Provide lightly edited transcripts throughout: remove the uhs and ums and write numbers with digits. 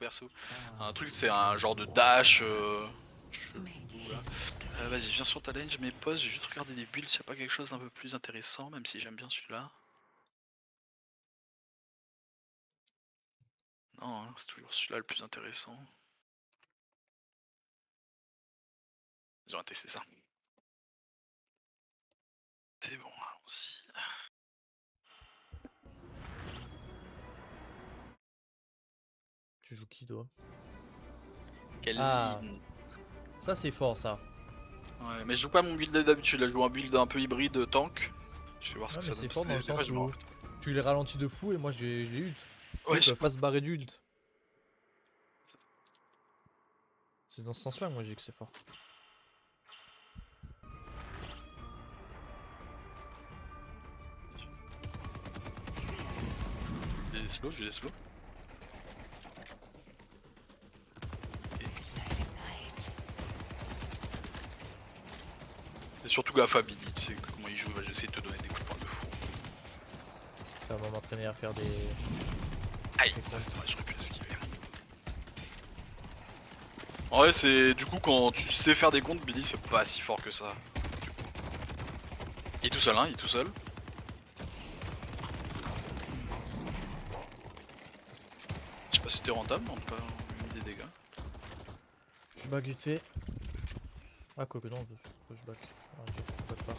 perso. Un truc, c'est un genre de dash. Voilà. Vas-y, viens sur ta lane, je mets pause, je vais juste regarder des builds s'il n'y a pas quelque chose d'un peu plus intéressant, même si j'aime bien celui-là. Non, hein, c'est toujours celui-là le plus intéressant. Ils ont testé ça. C'est bon, allons-y. Tu joues qui toi? Ah, Kaline. ça c'est fort ça. Ouais, mais je joue pas mon build d'habitude, là je joue un build un peu hybride tank. Je vais voir ce Ouais, que mais ça donne c'est parce fort que dans le des fois sens je me où tu les ralentis de fou et moi je les ult. Eux Ouais, ils je sais peuvent pas. pas se barrer d'ult. C'est dans ce sens là que moi j'ai que c'est fort. J'ai des slows, j'ai des slows. C'est surtout gaffe à Billy, tu sais comment il joue, il va essayer de te donner des coups de poing de fou. Ça va m'entraîner à faire des... Aïe, ça c'est dommage, j'aurais pu l'esquiver. En vrai, c'est du coup quand tu sais faire des comptes, Billy c'est pas si fort que ça. Il est tout seul, hein, il est tout seul. Je sais pas si c'était rentable, mais en tout cas, on a mis des dégâts. Je back vite fait. Ah quoi que non, je back. Ah, je back pas.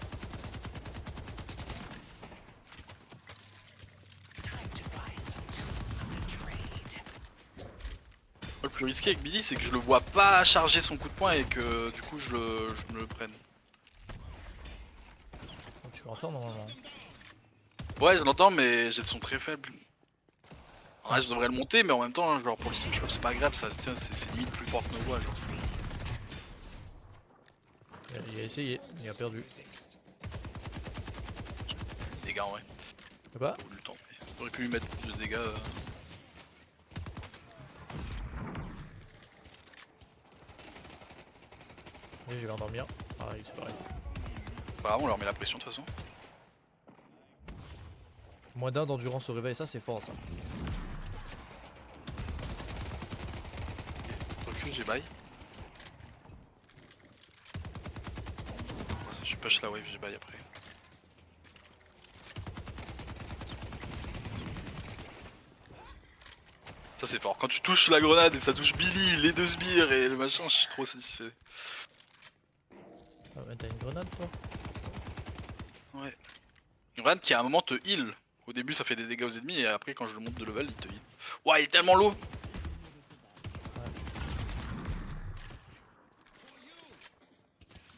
Le plus risqué avec Billy, c'est que je le vois pas charger son coup de poing et que du coup je me le prenne. Donc, tu l'entends normalement. Ouais, je l'entends, mais j'ai le son très faible. Ouais, je devrais le monter, mais en même temps, genre pour le stream, je trouve que c'est pas agréable, ça, c'est limite plus fort que nos voix. Genre. Il a essayé, il a perdu. Des dégâts en vrai. De quoi? J'ai voulu le tenter. J'aurais pu lui mettre plus de dégâts. Et je vais endormir. Ah oui, c'est pareil. Pas grave, on leur met la pression de toute façon. Moins d'un d'endurance au réveil, ça c'est fort ça. Recule, j'ai bail. Je push la wave, j'ai bail après. Ça c'est fort. Quand tu touches la grenade et ça touche Billy, les deux sbires et le machin, je suis trop satisfait. Ah ouais, t'as une grenade toi? Ouais. Une grenade qui à un moment te heal. Au début ça fait des dégâts aux ennemis et après quand je le monte de level il te heal. Ouah il est tellement low.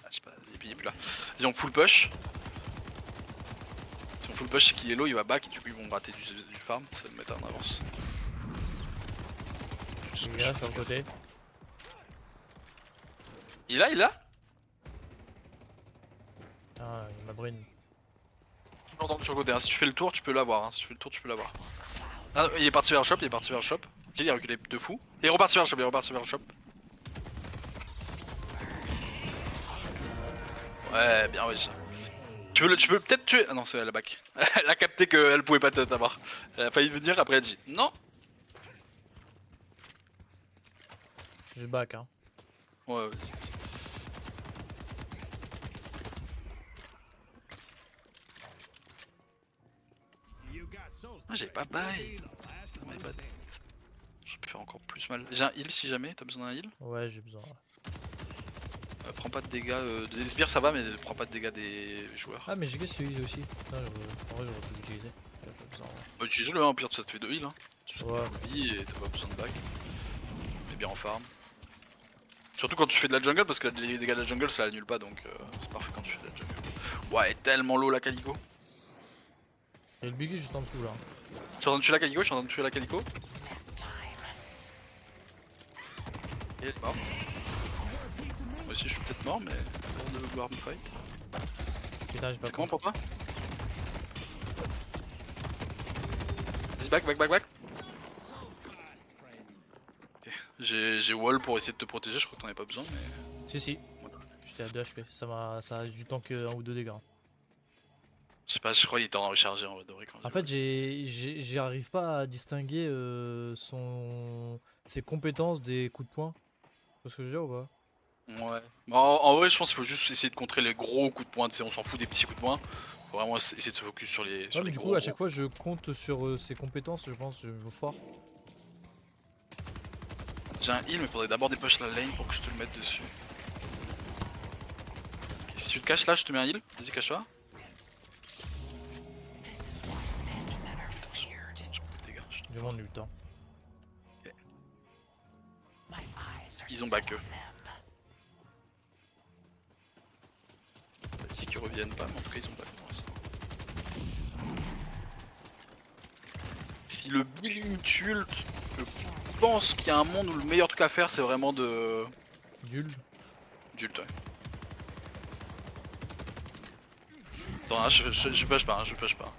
Ah, je sais pas, il est plus là. Vas-y on full push. Si on full push c'est qu'il est low, il va back et du coup ils vont rater du farm, ça va me mettre en avance. Il est là sur le côté. Il est là, il est là. Ah, il m'a brain. Tu peux entendre sur le côté, hein. Si tu fais le tour tu peux l'avoir, hein. Si tu fais le tour tu peux l'avoir. Ah il est parti vers le shop, il est parti vers le shop. Ok il a reculé de fou. Et il est reparti vers le shop, il est reparti vers le shop. Ouais bien ouais ça. Tu peux peut-être tuer. Ah non, c'est la back. Elle a capté qu'elle pouvait pas t'avoir. Elle a failli venir, après elle a dit non. Je back hein. Ouais, ah, j'ai pas bail. My bad. J'aurais pu faire encore plus mal. J'ai un heal si jamais, t'as besoin d'un heal. Ouais, j'ai besoin. Prends pas de dégâts. Des sbires ça va, mais prends pas de dégâts des joueurs. Ah, mais j'ai celui aussi. Putain, en vrai, j'aurais pu l'utiliser. J'avais pas besoin. Bah, utilise-le, hein, pire ça te fait 2 heals. Hein. Tu fais Ouais. full vie et t'as pas besoin de back. T'es bien en farm. Surtout quand tu fais de la jungle, parce que les dégâts de la jungle ça l'annule pas donc c'est parfait quand tu fais de la jungle. Ouais, elle est tellement low la Calico. Et le biggie juste en dessous là. Je suis en train de tuer la Calico, je suis en train de tuer la Calico. Et elle est morte. Moi aussi je suis peut-être mort mais avant de vouloir me fight. Putain, j'ai pas C'est comment compris. pour toi? Vas-y back, back, back, back. Ok. J'ai wall pour essayer de te protéger, je crois que t'en avais pas besoin mais... Si, si. Voilà. J'étais à 2 HP. Ça a du temps que 1 ou 2 dégâts. Je sais pas, je crois qu'il était en recharger en vrai de vrai quand En j'ai fait, j'arrive pas à distinguer ses compétences des coups de poing. Tu vois ce que je veux dire ou pas? vu. Ouais. Mais en vrai, je pense qu'il faut juste essayer de contrer les gros coups de poing, tu sais, on s'en fout des petits coups de poing. Faut vraiment essayer de se focus Ouais, sur mais les du coup, gros à gros. chaque fois, je compte sur ses compétences, je pense, je joue fort. J'ai un heal, mais faudrait d'abord dépush la lane pour que je te le mette dessus. Ok, si tu te caches là, je te mets un heal. Vas-y, cache-toi. Je prends des dégâts. Du monde ult, hein. Ils ont back eux. T'as dit qu'ils reviennent pas, mais en tout cas, ils ont back pour l'instant. Si le Billy ult, je pense qu'il y a un monde où le meilleur truc à faire, c'est vraiment de. Dul. D'ult, ouais. Attends, hein, je push pas, hein, je push pas.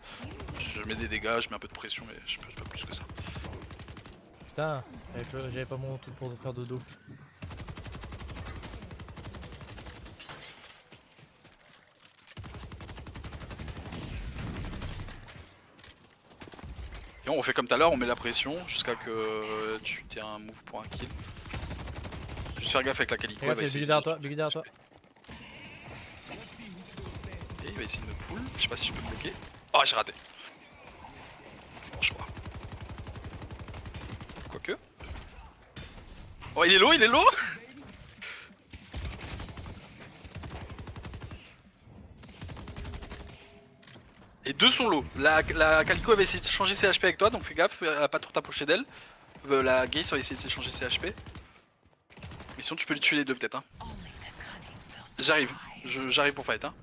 Je mets des dégâts, je mets un peu de pression, mais je push pas plus que ça. Putain, j'avais pas mon truc pour faire dodo. Et on refait comme tout à l'heure, on met la pression jusqu'à que tu aies un move pour un kill. Juste faire gaffe avec la Calico, Fais elle gaffe, va il y a essayer Biggie de. derrière toi, Biggie derrière toi. Et il va essayer de me pull, je sais pas si je peux bloquer. Oh, j'ai raté. Bon, je crois. Quoique. Oh, il est low, il est low. Et deux sont low. La Calico elle va essayer de changer ses HP avec toi, donc fais gaffe, elle va pas trop t'approcher d'elle. La Gaze va essayer de changer ses HP. Mais sinon tu peux les tuer les deux peut-être. Hein. J'arrive, j'arrive pour fight. Hein.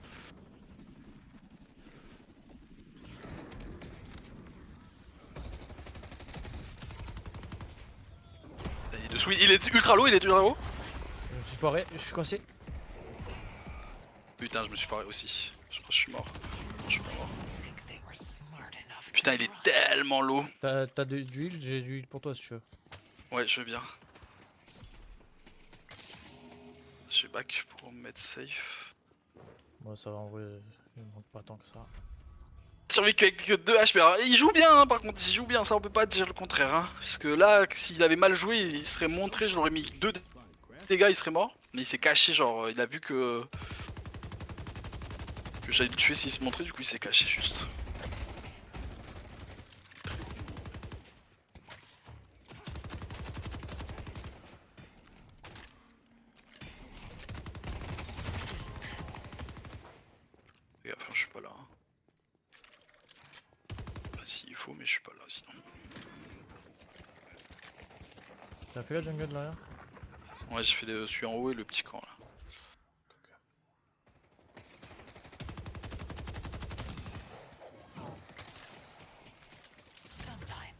Il est dessous, il est ultra low, il est ultra low. Je me suis foiré, je suis coincé. Putain, je me suis foiré aussi. Je crois que je suis mort. Je suis pas mort. Putain, il est tellement low. T'as du heal, j'ai du heal pour toi si tu veux. Ouais, je veux bien. Je vais back pour me mettre safe. Bon, ça va en vrai, il manque pas tant que ça. Survécu avec que 2 HP. Alors, il joue bien, hein, par contre, il joue bien, ça on peut pas dire le contraire. Hein. Parce que là, s'il avait mal joué, il serait montré, je l'aurais mis 2 dégâts, il serait mort. Mais il s'est caché, genre, il a vu que j'allais le tuer s'il se montrait, du coup il s'est caché juste. Fais gaffe, hein, je suis pas là. Hein. Bah, si, il faut, mais je suis pas là sinon. T'as fait la jungle derrière? Ouais, j'ai fait celui en haut et le petit camp là.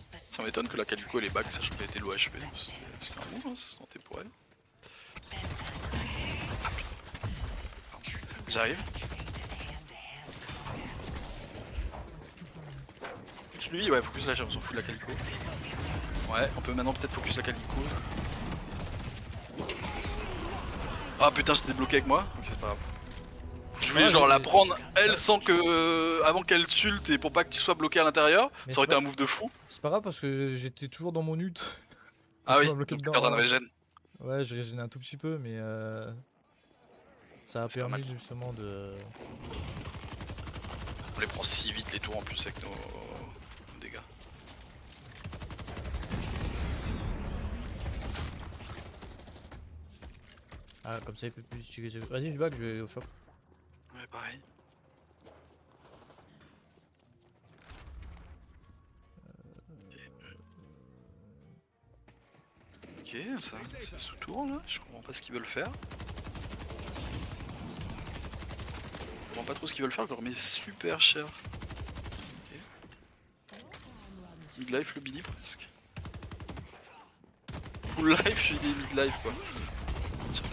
Ça m'étonne que la Calico elle est back, sachant qu'elle était low HP. C'était un move, hein, ça se sentait pour elle. J'arrive. Lui, ouais, focus la on s'en fout de la Calico. Ouais, on peut maintenant peut-être focus la Calico. Ah putain, j'étais bloqué avec moi. Ok, c'est pas grave. Je voulais Ouais, genre mais- la prendre, elle sans que. Avant qu'elle tulte et pour pas que tu sois bloqué à l'intérieur. Mais Ça aurait c'est été pas- un move de fou. C'est pas grave parce que j'étais toujours dans mon ult. Quand Ah tu oui, m'as bloqué donc t'es dedans, en train de voilà. régène. Ouais, je régénère un tout petit peu, mais ça a C'est pas mal. permis justement de. On les prend si vite les tours en plus avec nos dégâts. Ah, comme ça il peut plus utiliser. Vas-y, du back, je vais au shop. Ouais, pareil. Ok, ça, c'est sous tour là. Je comprends pas ce qu'ils veulent faire. Je comprends pas trop ce qu'ils veulent faire, je leur mets super cher. Ok. Mid-life le Billy presque. Full life, je suis des mid-life quoi. Tiens.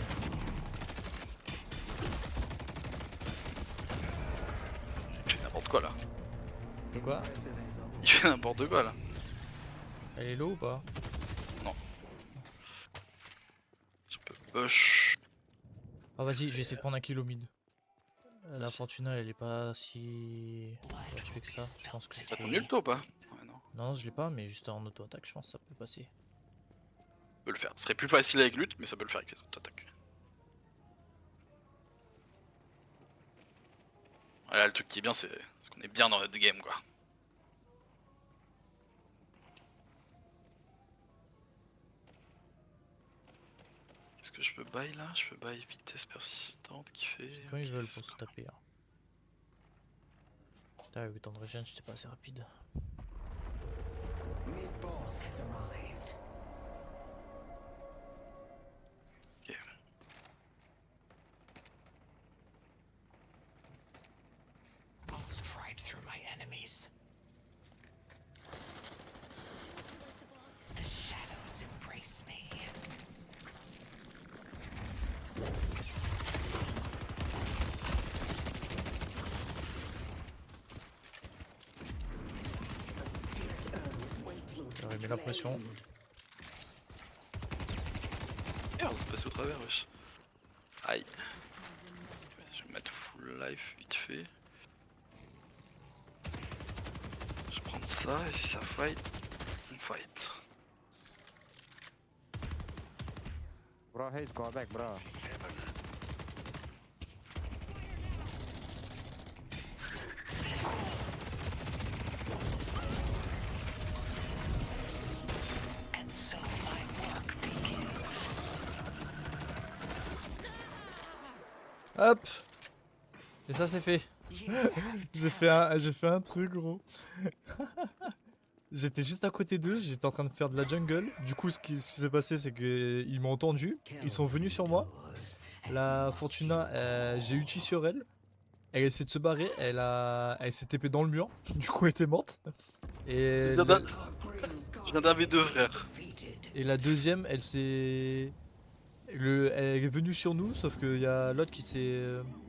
Il fait n'importe quoi là. De quoi? Il fait n'importe quoi là. Elle est low ou pas? Je peux push. Ah, vas-y, je vais essayer de prendre un kill au mid. La Merci. Fortuna elle est pas si tuée que ça. Je pense que je T'as ton vais. nul toi ou pas? Ouais, non. Non, je l'ai pas, mais juste en auto-attaque, je pense que ça peut passer. Ça peut le faire. Ce serait plus facile avec Lutte, mais ça peut le faire avec les autres attaques. Voilà, le truc qui est bien, c'est qu'on est bien dans notre game quoi. Est-ce que je peux buy là? Je peux buy vitesse persistante qui fait. Quand ils Ok, veulent c'est pour se pas taper. Hein. Putain, avec autant de régène, j'étais pas assez rapide. Mid-boss has arrived. Ok. I'll stride through my enemies. The shadows embrace me. The spirit urn is waiting to J'aurais be mis la pression. claimed. Merde, c'est passé au travers, wesh. Aïe. Ok, je vais mettre full life vite fait. Je vais prendre ça et si ça fight, on fight. Bro, Hayes, go back, bro. And so my work begins. Hop. Et ça c'est fait. You have J'ai fait un truc gros. J'étais juste à côté d'eux, j'étais en train de faire de la jungle. Du coup, ce qui s'est passé, c'est qu'ils m'ont entendu. Ils sont venus sur moi. La Fortuna, j'ai ulti sur elle. Elle a essayé de se barrer. Elle s'est TP dans le mur. Du coup, elle était morte. Et, Je viens d'un- la, je viens d'un V2, frère. et la deuxième, elle est venue sur nous. Sauf qu'il y a l'autre qui s'est.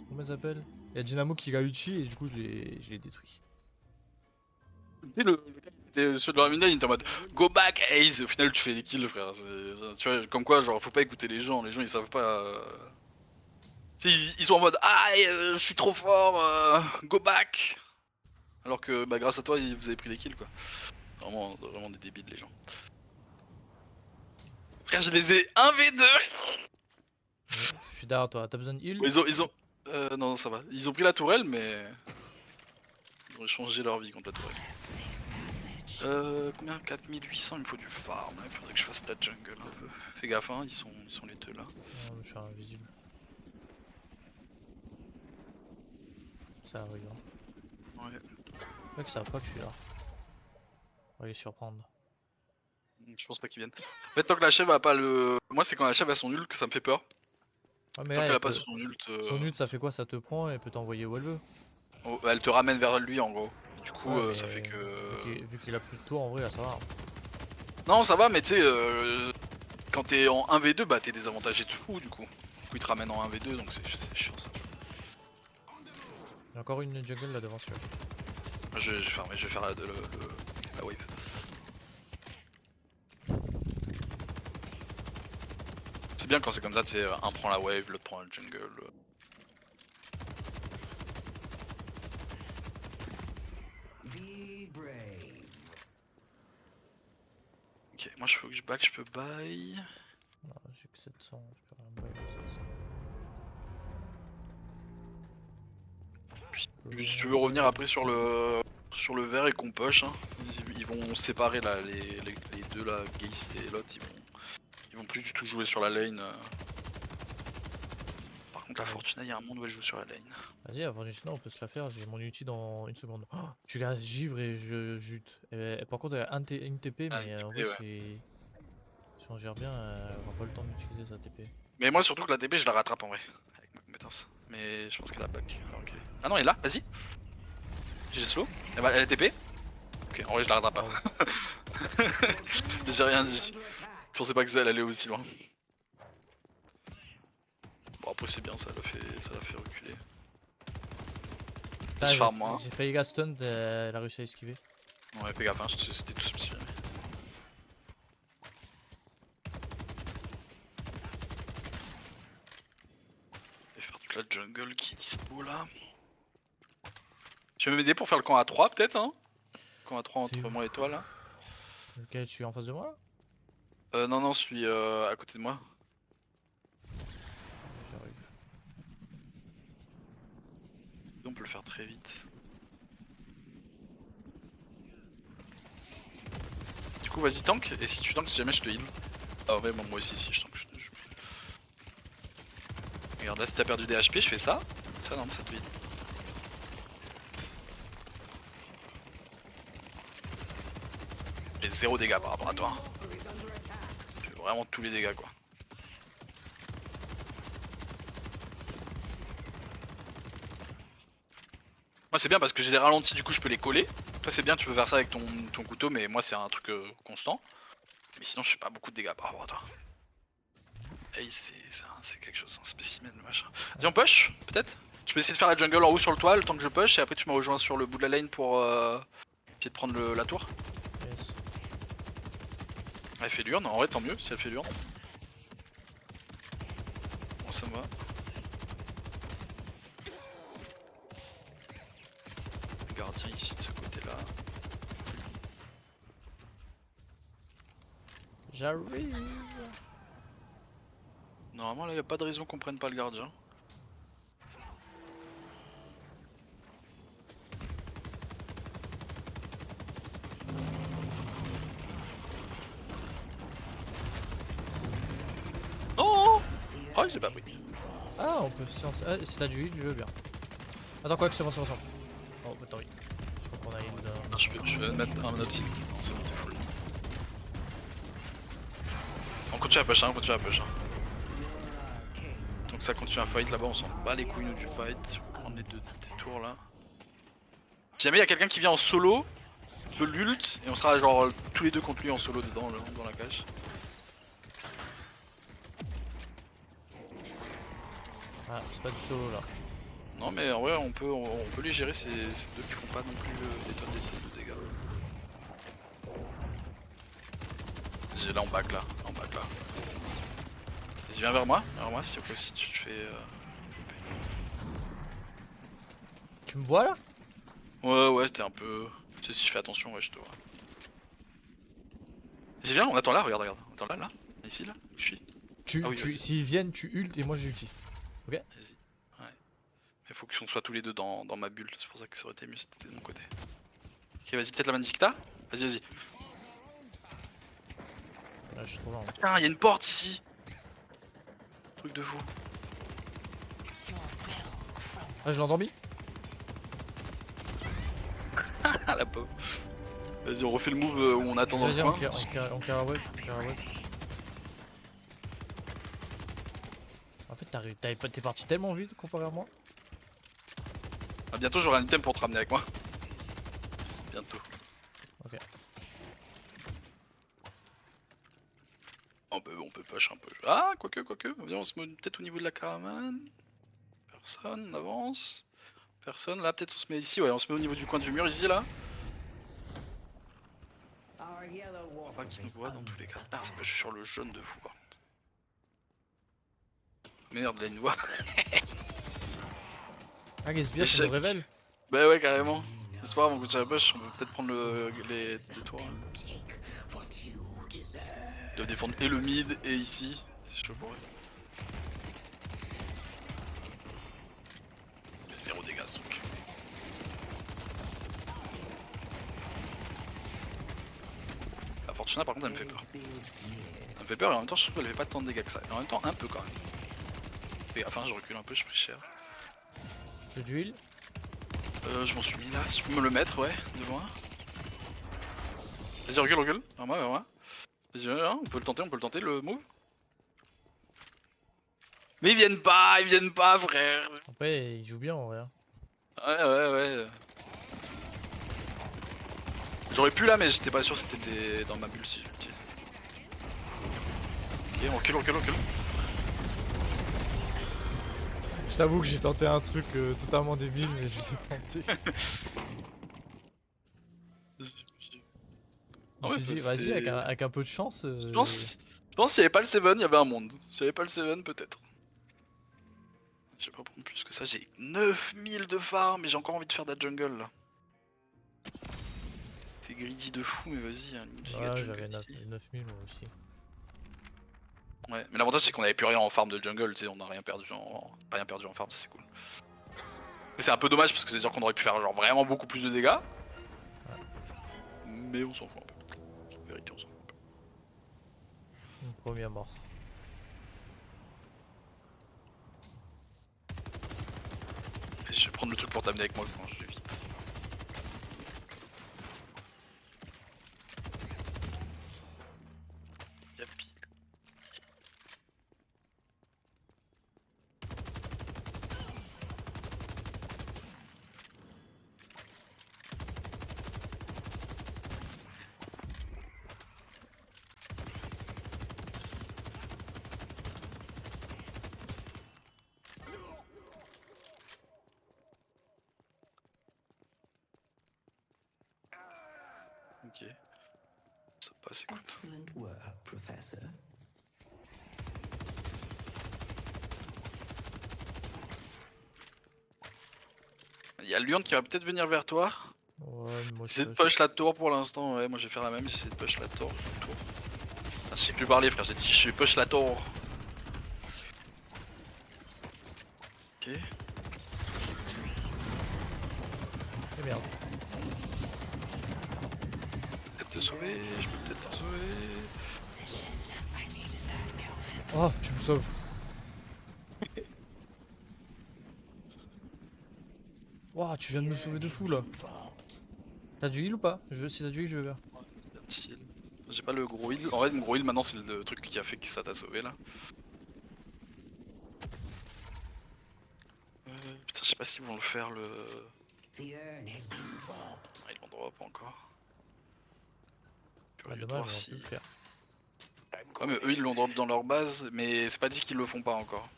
Comment elle s'appelle? Il y a Dynamo qui l'a ulti et du coup, je l'ai détruit. Tu sais, le gars qui était sur le Ramina, il était en mode Go back, Ace. Au final, tu fais des kills, frère. Tu vois, comme quoi, genre, faut pas écouter les gens. Les gens, ils savent pas. Tu sais, ils sont en mode Ah, je suis trop fort, go back. Alors que, bah, grâce à toi, vous avez pris des kills, quoi. Vraiment, vraiment des débiles, les gens. Frère, je les ai 1v2. Je suis derrière toi. T'as besoin de heal? Ils ont. Non, ça va. Ils ont pris la tourelle, mais. Ils ont échangé leur vie contre la tourelle. Combien? 4800, il me faut du farm. Il faudrait que je fasse de la jungle un peu. Fais gaffe, hein, ils sont les deux là. Non, je suis invisible. Ça arrive. Hein. Ouais. Les mecs savent pas que je suis là. On va les surprendre. Je pense pas qu'ils viennent. En fait, tant que la chèvre a pas le. Moi, c'est quand la chèvre a son ult que ça me fait peur. Ah, mais Tant là, qu'elle a pas son ult. son ult, ça fait quoi? Ça te prend et peut t'envoyer où elle veut. Oh, elle te ramène vers lui en gros. Du coup, Ouais, mais ça fait que. vu qu'il a plus de tour, en vrai, là, ça va. Non, ça va, mais tu sais, quand t'es en 1v2, bah t'es désavantagé de fou du coup. Du coup, il te ramène en 1v2, donc c'est chiant ça. Il y a encore une jungle là devant celui-là. Je vais faire la wave. C'est bien quand c'est comme ça, tu sais, un prend la wave, l'autre prend la jungle. be brave. Ok, moi je faut que je back, je peux buy. Non, j'ai que 700, je peux rien buy avec 700. Puis, si tu veux revenir après sur le vert et qu'on push, hein, ils vont séparer là, les deux là, Geist et l'autre, ils vont plus du tout jouer sur la lane. Par contre, la Fortuna, il y a un monde où elle joue sur la lane. Vas-y, avant du on peut se la faire. J'ai mon ulti dans une seconde. Oh, tu la givre et je jute. Par contre, elle a une TP, Ah, mais une en TP, vrai, ouais. si on gère bien, elle aura pas le temps d'utiliser sa TP. Mais moi, surtout que la TP, je la rattrape en vrai, avec ma compétence. Mais je pense qu'elle a back. Alors, ok. Ah non, elle est là, vas-y. J'ai slow. Elle est TP. Ok, en vrai, je la rattrape pas. J'ai rien dit. Je pensais pas que ça elle allait aussi loin. Bon, après, c'est bien, ça l'a fait reculer. Ah, Je farm moi. j'ai failli la stun, elle a réussi à esquiver. Ouais, fais gaffe, hein, c'était tout subtil. Je vais faire toute la jungle qui est dispo là. Tu veux m'aider pour faire le camp à 3 peut-être hein? Camp à 3 T'es entre où? moi et toi là. Lequel tu es en face de moi là? Non, non, celui à côté de moi. J'arrive. On peut le faire très vite. Du coup, vas-y, tank. Et si tu tank, si jamais je te heal. Ah ouais, bon, moi aussi, si je tank, je... Regarde, là, si t'as perdu des HP, je fais ça. Ça, non, ça te heal. J'ai 0 dégâts par rapport à toi. Je fais vraiment tous les dégâts, quoi. Moi c'est bien parce que j'ai les ralentis, du coup je peux les coller. Toi c'est bien, tu peux faire ça avec ton couteau, mais moi c'est un truc constant. Mais sinon je fais pas beaucoup de dégâts par rapport à toi. Hey, c'est quelque chose, un spécimen machin. Vas-y on push, peut-être. Tu peux essayer de faire la jungle en haut sur le toit le temps que je push et après tu me rejoins sur le bout de la lane pour essayer de prendre la tour. Yes. Elle fait l'urne, en vrai tant mieux si elle fait l'urne. Bon ça me va. Le gardien ici de ce côté là. J'arrive. Normalement là y a pas de raison qu'on prenne pas le gardien. Oh, oh j'ai pas pris. Ah, on peut se... Ah, si t'as du heal, je veux bien. Attends, quoi que c'est bon, c'est bon, c'est bon. Oh, bah attends, oui. Je crois qu'on a heal Non, je vais mettre un autre heal. Non, c'est bon, t'es full. On continue à push, on continue à push. Donc ça continue à fight là-bas, on s'en bat les couilles nous du fight. Je vais prendre les deux tours là. Si jamais il y a quelqu'un qui vient en solo, on peut l'ult et on sera genre tous les deux contre lui en solo dedans dans la cage. Ah, c'est pas du solo là. Non mais en vrai on peut les gérer ces deux qui font pas non plus des tonnes de dégâts. Vas-y là on back là, Vas-y viens vers moi si tu te fais... Tu me vois là? Ouais t'es un peu... Tu sais si je fais attention ouais je te vois. Vas-y viens on attend là, regarde, on attend là, ici là, où je suis. Ah oui, vas-y. S'ils viennent, tu ult et moi j'ulti. Ok? Vas-y. Ouais. Il faut qu'on soit tous les deux dans ma bulle, c'est pour ça que ça aurait été mieux si t'étais de mon côté. Ok vas-y peut-être la Manzikta. Vas-y. Là, je suis trop lent. Putain y'a une porte ici. Truc de fou. Ah, je l'ai endormi? Ah la pauvre. Vas-y on refait le move où on attend dans le Vas-y, coin. on clear la wave, En fait, t'es parti tellement vite comparé à moi. Ah, bientôt j'aurai un item pour te ramener avec moi. Bientôt. Ok. On peut push un peu. Ah quoique. Viens on se met peut-être au niveau de la caravane. Personne, on avance. Personne, là peut-être on se met ici, ouais on se met au niveau du coin du mur ici là. On pas qu'il nous voit dans tous les cas. Ah ça peut sur le jaune de fou par contre. Merde là il nous voit. Ah, Gatsby, ça nous révèle. Bah ouais carrément. C'est pas grave on continue à push, on peut peut-être prendre les deux tours. Ils doivent défendre et le mid et ici. C'est chaud pour eux. J'ai 0 dégâts ce truc. La Fortuna par contre elle me fait peur. Elle me fait peur et en même temps je trouve qu'elle fait pas tant de dégâts que ça. Et en même temps un peu quand même. Et enfin je recule un peu, je pris cher. J'ai du heal. Je m'en suis mis là, si tu peux me le mettre ouais, de loin. Vas-y recule, vers moi. Vas-y viens, on peut le tenter le move. Mais ils viennent pas frère. Après, il joue bien en vrai. Hein. Ouais. J'aurais pu là mais j'étais pas sûr si c'était dans ma bulle si je le dis. Ok, on recule. Je t'avoue que j'ai tenté un truc totalement débile, mais je l'ai tenté. Je me suis dit, vas-y, avec un peu de chance. Je pense s'il y avait pas le 7, il y avait un monde. S'il y avait pas le 7, peut-être. Je vais pas prendre plus que ça, j'ai 9000 de farm, mais j'ai encore envie de faire de la jungle là. C'est greedy de fou, mais vas-y, hein, une giga Ouais, jungle j'avais ici. 9000 moi aussi. Ouais, mais l'avantage c'est qu'on avait plus rien en farm de jungle, tu sais, on a rien perdu en farm, ça c'est cool. Mais c'est un peu dommage parce que ça veut dire qu'on aurait pu faire genre vraiment beaucoup plus de dégâts. Mais on s'en fout un peu. En vérité, on s'en fout un peu. Une première mort. Et je vais prendre le truc pour t'amener avec moi quand je vais vite. Yapi. Ok. Ça passe, écoute. Excellent work, Professor. Il y a Lurn qui va peut-être venir vers toi. Ouais, mais moi J'essaie de je push la tour pour l'instant, ouais, moi je vais faire la même, j'essaie de push la tour. Ah, je sais plus parler frère, j'ai dit je vais push la tour. Ok. Et merde. Peut-être te sauver, je peux peut-être te sauver. Oh, tu me sauves. Waouh, tu viens de me sauver de fou là. T'as du heal ou pas? Si t'as du heal, je veux bien. Chill. J'ai pas le gros heal. En vrai, mon gros heal maintenant c'est le truc qui a fait que ça t'a sauvé là. Putain, je sais pas s'ils vont le faire le. The urn has been dropped. Ah, ils l'ont drop encore. Bah, Curieux de dommage, on voir va si. plus le faire. Ouais, mais eux ils l'ont drop dans leur base, mais c'est pas dit qu'ils le font pas encore.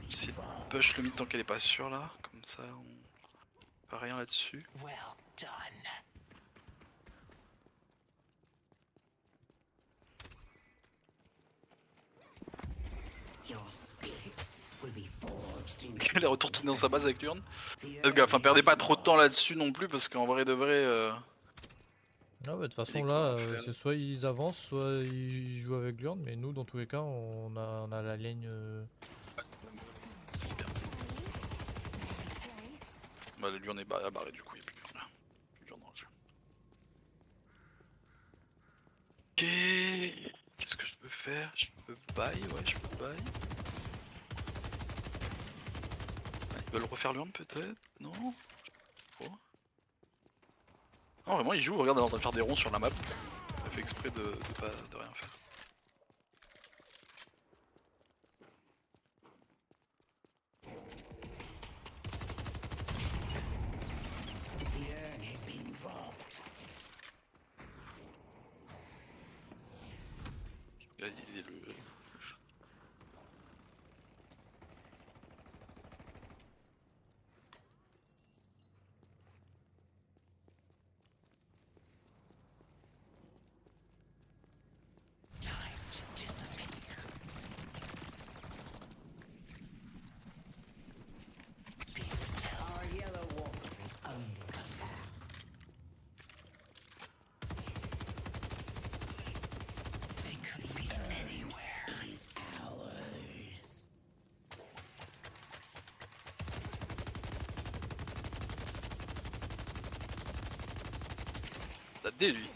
J'essaie de push le mid tant qu'elle est pas sûre là, comme ça on fait rien là-dessus. Well done. Your spirit will be forged in Elle est retournée dans sa base avec l'urne. the Faites gaffe, enfin urn perdez has pas been trop de temps là-dessus non plus parce qu'en vrai de vrai. Ah ouais, de toute façon Des là, coups à faire. c'est soit ils avancent, soit ils jouent avec Lurn, mais nous dans tous les cas on a la ligne. C'est bien. Bah le l'urne est barré du coup, il n'y a plus de l'urne là. Plus de l'urne dans le jeu. Ok. Qu'est-ce que je peux faire? Je peux buy, ouais je peux buy. Ah, ils veulent refaire l'urne peut-être? Non? Oh. Non vraiment ils jouent, regarde elle est en train de faire des ronds sur la map. Elle fait exprès de rien faire. The urn has been dropped. Là il est le. Time to disappear. Be still. Our yellow walker is under attack. They could be anywhere. Is ours. T'as D lui.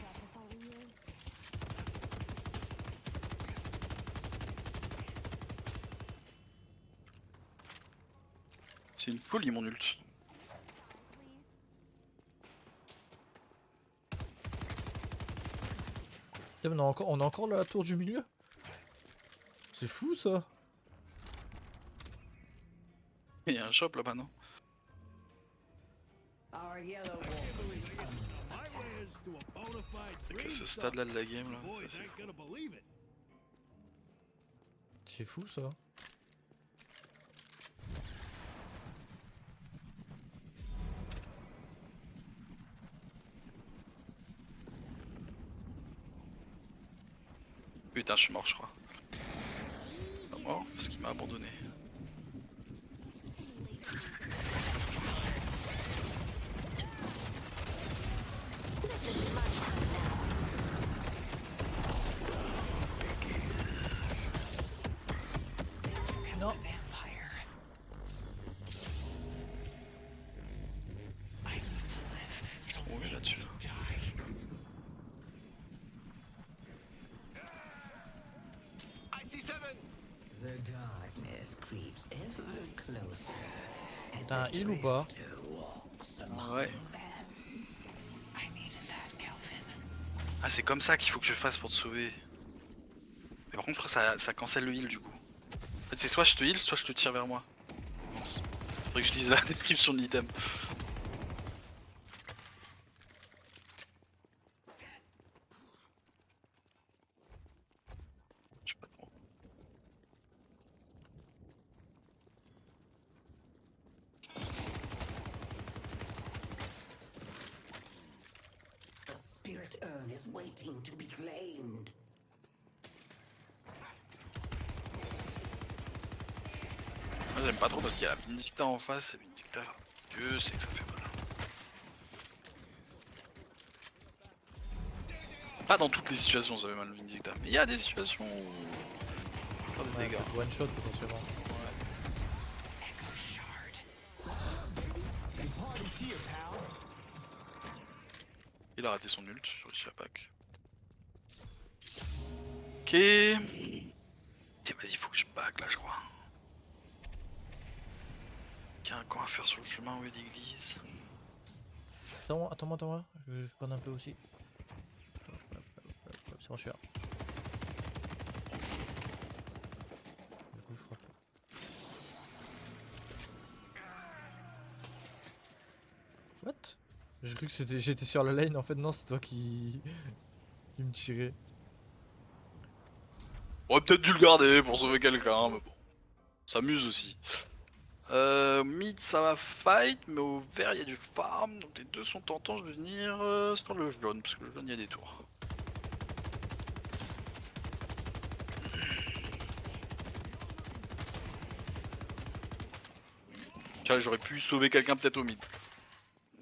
C'est une folie mon ult. Tiens, on a encore la tour du milieu. C'est fou ça. Il y a un shop là-bas non? Our yellow walker is under attack. C'est que ce stade là de la game là. Ça, c'est fou. C'est fou ça. Putain je suis mort je crois. Pas mort parce qu'il m'a abandonné. creeps ever closer. As T'as un the heal ou pas? drifter walks among Ouais. them. I needed that, Calvin. Ah, c'est comme ça qu'il faut que je fasse pour te sauver. Mais par contre, ça cancelle le heal du coup. En fait, c'est soit je te heal, soit je te tire vers moi. Faudrait que je lise la description de l'item. Je sais pas trop. The spirit urn is waiting to be claimed. Moi j'aime pas trop parce qu'il y a la Vindicta en face et Vindicta, Dieu sait que ça fait mal. Pas dans toutes les situations ça fait mal Vindicta, mais il y a des situations où... Faire des Ouais, dégâts. peut-être one shot potentiellement. Il a raté son ult, j'ai réussi à pack. Ok. Vas-y, faut que je pack là, je crois. Il y a un camp à faire sur le chemin où il y a l'église. Attends-moi, je prends un peu aussi. C'est bon, je suis là. Du coup, je crois pas. What? J'ai cru que j'étais sur la lane, en fait non, c'est toi qui me tirais. On aurait peut-être dû le garder pour sauver quelqu'un, mais bon. On s'amuse aussi. Mid ça va fight, mais au vert il y a du farm, donc les deux sont tentants de venir sur le jaune, parce que le jaune il y a des tours. Tiens, j'aurais pu sauver quelqu'un peut-être au mid.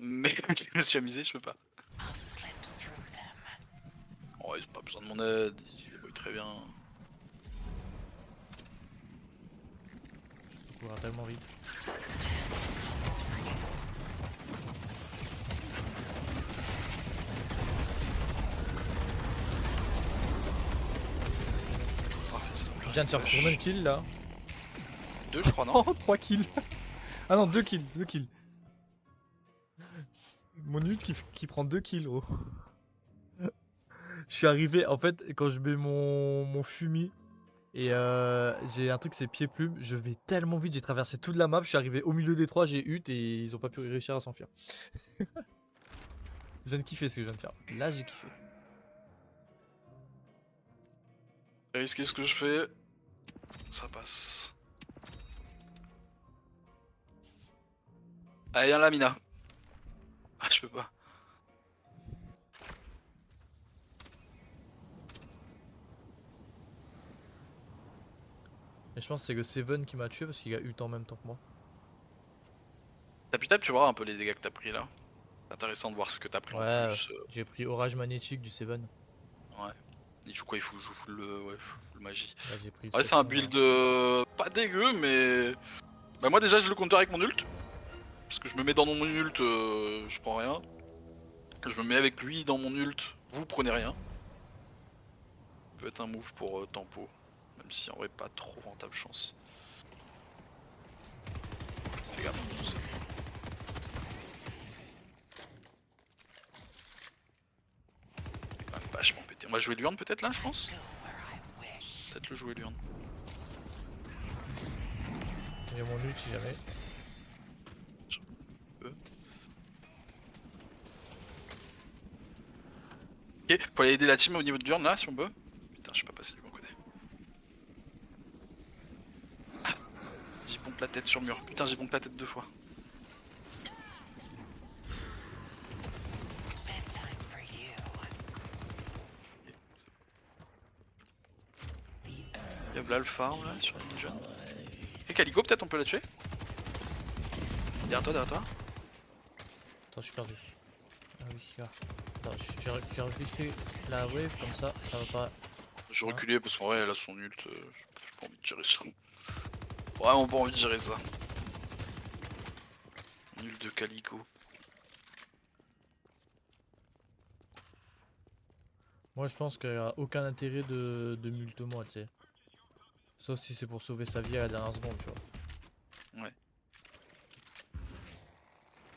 Mais je me suis amusé, je peux pas. I'll slip through them. Ouais, ils ont pas besoin de mon aide, ils se débrouillent très bien. Je cours tellement vite. Oh, c'est Je viens de faire combien de kills là? 2 je crois, non? Oh, 3 kills. Ah non, 2 kills, 2 kills. Mon ult qui prend 2 kills, gros. Je suis arrivé, en fait, quand je mets mon fumier et j'ai un truc, c'est pied plume, je vais tellement vite, j'ai traversé toute la map, je suis arrivé au milieu des trois, j'ai ult et ils ont pas pu réussir à s'enfuir. Je viens de kiffer ce que je viens de faire. Là, j'ai kiffé. Risquer ce que je fais, ça passe. Allez, viens là, Mina. Ah, je peux pas. Mais je pense que c'est que Seven qui m'a tué parce qu'il a ult en même temps que moi. Tape, tu vois un peu les dégâts que t'as pris là. C'est intéressant de voir ce que t'as pris en Ouais, plus. j'ai pris orage magnétique du Seven. Ouais. Il joue quoi? Il joue full, ouais, full magie. Là, j'ai pris Ouais, c'est un 700, build là. pas dégueu, mais. Bah, moi déjà, je le counter avec mon ult. Parce que je me mets dans mon ult, je prends rien. Je me mets avec lui dans mon ult, vous prenez rien. Ça peut être un move pour tempo. Même si en vrai, pas trop rentable chance. Fais gaffe, tout ça. C'est quand même vachement pété. On va jouer Luan peut-être là, je pense. Peut-être le jouer Luan. Il y a mon ult si jamais. Ok, faut aller aider la team au niveau de Burn là si on peut. Putain, je suis pas passé du bon côté. Ah, j'ai pompe la tête sur le mur. Putain, j'ai pompe la tête 2 fois. Bedtime for you. Y'a là le farm là sur la ligne jaune. Et Calico, peut-être on peut la tuer. Derrière toi, derrière toi. Attends, je suis perdu. Ah oui, là. Attends, j'ai vite fait la wave comme ça va pas. Je reculais parce qu'en vrai, elle a son ult. J'ai pas envie de gérer ça. Vraiment pas envie de gérer ça. Ult de Calico. Moi, je pense qu'il n'y a aucun intérêt de mult moi, tu sais. Sauf si c'est pour sauver sa vie à la dernière seconde, tu vois. Ouais.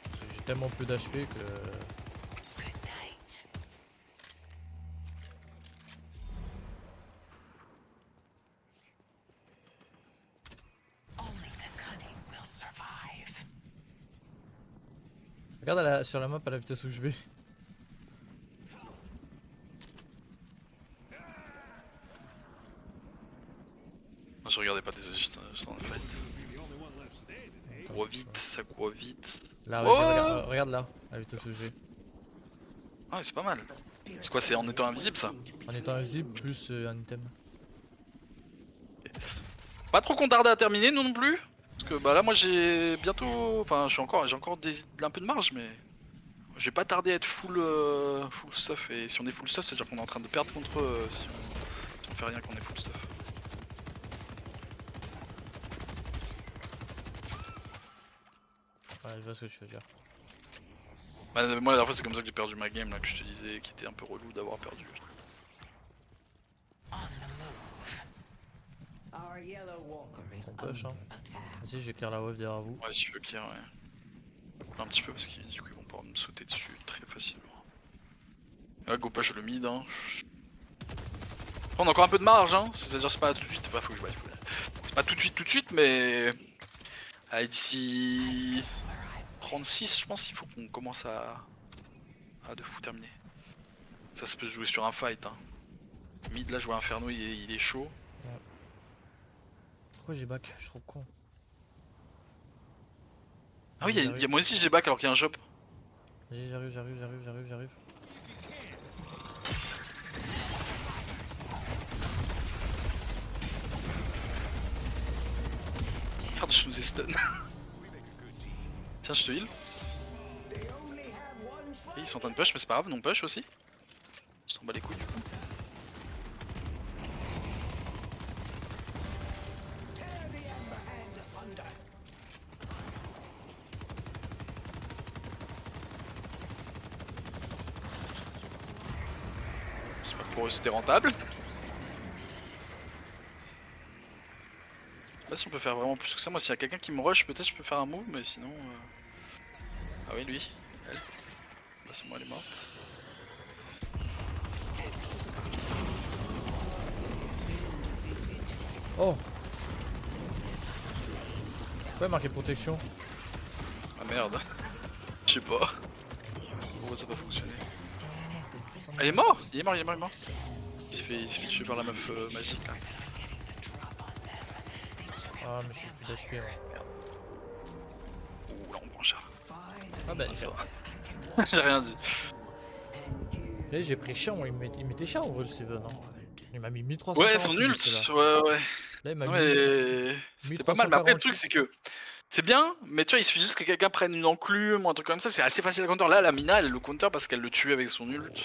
Parce que j'ai tellement peu d'HP que. Good night. Only the cunning will survive. Regarde sur la map à la vitesse où je vais. Je regardais pas, désolé, j'étais dans la fight. Cours vite, ça court vite. Là, Oh regarde là, à la vitesse où je vais. Ah ouais, c'est pas mal. C'est quoi, c'est en étant invisible ça? En étant invisible, plus un item. Pas trop qu'on tarde à terminer non plus. Parce que bah là moi j'ai bientôt. Enfin j'ai encore un peu de marge mais. Je vais pas tarder à être full stuff. Et si on est full stuff, c'est à dire qu'on est en train de perdre contre eux si on fait rien qu'on est full stuff. Ouais, je vois ce que tu veux dire. Bah, moi la dernière fois c'est comme ça que j'ai perdu ma game là que je te disais qui était un peu relou d'avoir perdu. On the move. Our yellow walker is On push, hein. under attack. Vas-y, j'éclaire la wave derrière vous. Ouais si tu veux clear ouais. Un petit peu parce qu'ils du coup ils vont pouvoir me sauter dessus très facilement. Ouais go push le mid hein. Après, on a encore un peu de marge hein. C'est-à-dire c'est pas tout de suite. Bah, faut que je c'est pas tout de suite mais. Allez d'ici 36 je pense qu'il faut qu'on commence à de fou terminer. Ça peut se jouer sur un fight hein. Mid là je vois Inferno il est chaud. Pourquoi j'ai back? Je suis trop con. Ah oui y a moi aussi j'ai back alors qu'il y a un job. Vas-y, j'arrive. Merde je nous ai stun. Tiens je te heal. Ok, ils sont en train de push mais c'est pas grave, non push aussi. Je t'en bats les couilles du coup. C'est pas pour eux c'était rentable. Je sais pas si on peut faire vraiment plus que ça. Moi s'il y a quelqu'un qui me rush peut-être je peux faire un move mais sinon... Ah oui lui, elle. Là c'est moi elle est morte. Oh! Pourquoi marqué protection? Ah merde. Je sais pas. Pourquoi ça a pas fonctionné? Ah, il est mort. Il est mort. Il s'est fait tuer par la meuf magique là. Ah, mais je suis plus d'HP. Ouais. Ouh là on branche là. Ah bah, Ça va. J'ai rien dit. là j'ai pris cher, moi, il m'était cher en vrai le Seven. Hein. Il m'a mis 1300. Ouais, son ult. Ouais. Là, il m'a mis. Ouais. C'était pas mal. Mais après le truc c'est que c'est bien, mais tu vois il suffit juste que quelqu'un prenne une enclume ou un truc comme ça, c'est assez facile à counter. Là la Mina elle le counter parce qu'elle le tue avec son ult.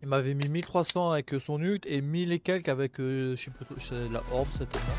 Il m'avait mis 1300 avec son ult et 1000 et quelques avec, je sais pas, la orbe certainement.